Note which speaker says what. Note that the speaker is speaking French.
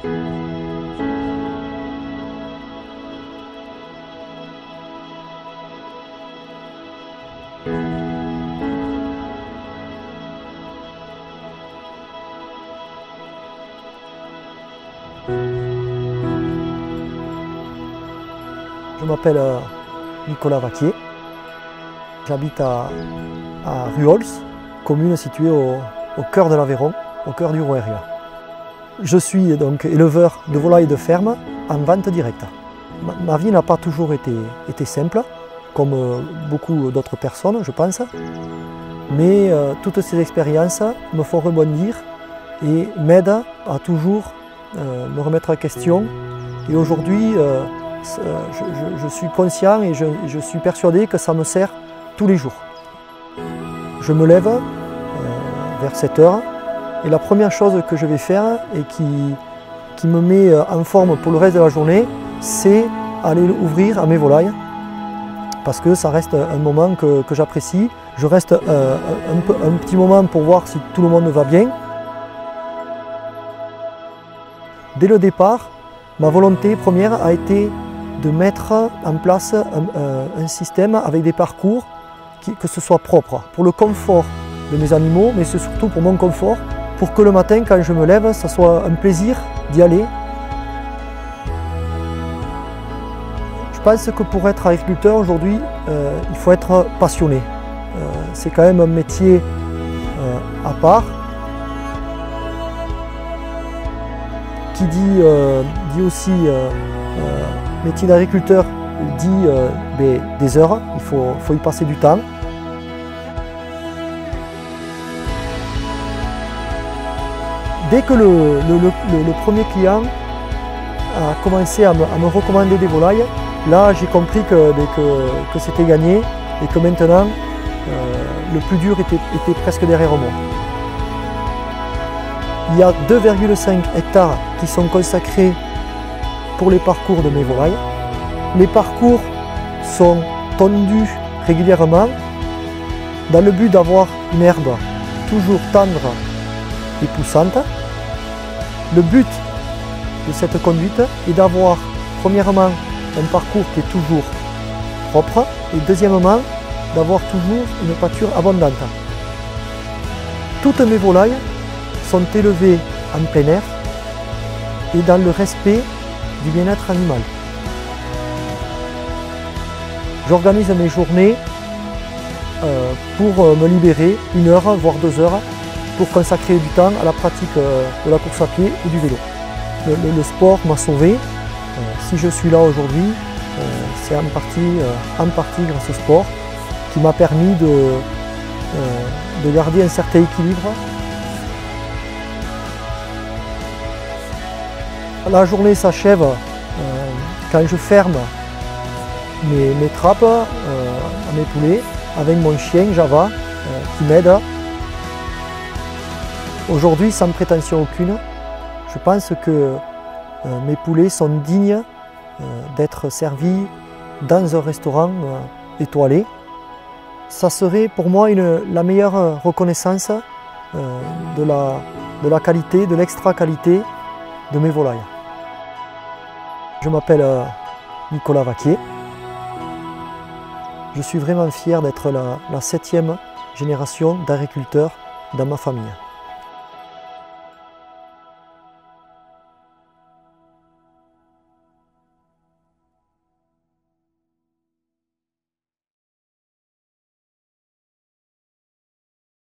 Speaker 1: Je m'appelle Nicolas Vaquier, j'habite à Ruols, commune située au cœur de l'Aveyron, au cœur du Rouergue. Je suis donc éleveur de volailles de ferme en vente directe. Ma vie n'a pas toujours été simple, comme beaucoup d'autres personnes, je pense, mais toutes ces expériences me font rebondir et m'aident à toujours me remettre en question. Et aujourd'hui, je suis conscient et je suis persuadé que ça me sert tous les jours. Je me lève vers 7 h et la première chose que je vais faire et qui me met en forme pour le reste de la journée, c'est aller ouvrir à mes volailles parce que ça reste un moment que j'apprécie. Je reste un petit moment pour voir si tout le monde va bien. Dès le départ, ma volonté première a été de mettre en place un système avec des parcours que ce soit propre pour le confort de mes animaux, mais c'est surtout pour mon confort, pour que le matin, quand je me lève, ça soit un plaisir d'y aller. Je pense que pour être agriculteur aujourd'hui, il faut être passionné. C'est quand même un métier à part. Qui dit aussi métier d'agriculteur dit des heures, il faut y passer du temps. Dès que le premier client a commencé à me recommander des volailles, là j'ai compris que c'était gagné et que maintenant le plus dur était presque derrière moi. Il y a 2,5 hectares qui sont consacrés pour les parcours de mes volailles. Les parcours sont tondus régulièrement dans le but d'avoir une herbe toujours tendre et poussante. Le but de cette conduite est d'avoir premièrement un parcours qui est toujours propre et deuxièmement d'avoir toujours une pâture abondante. Toutes mes volailles sont élevées en plein air et dans le respect du bien-être animal. J'organise mes journées pour me libérer 1 heure voire 2 heures pour consacrer du temps à la pratique de la course à pied ou du vélo. Le sport m'a sauvé. Si je suis là aujourd'hui, c'est en partie grâce au sport qui m'a permis de garder un certain équilibre. La journée s'achève quand je ferme mes trappes à mes poulets avec mon chien Java qui m'aide. Aujourd'hui, sans prétention aucune, je pense que mes poulets sont dignes d'être servis dans un restaurant étoilé. Ça serait pour moi la meilleure reconnaissance de la qualité, de l'extra qualité de mes volailles. Je m'appelle Nicolas Vaquier. Je suis vraiment fier d'être la 7e génération d'agriculteurs dans ma famille.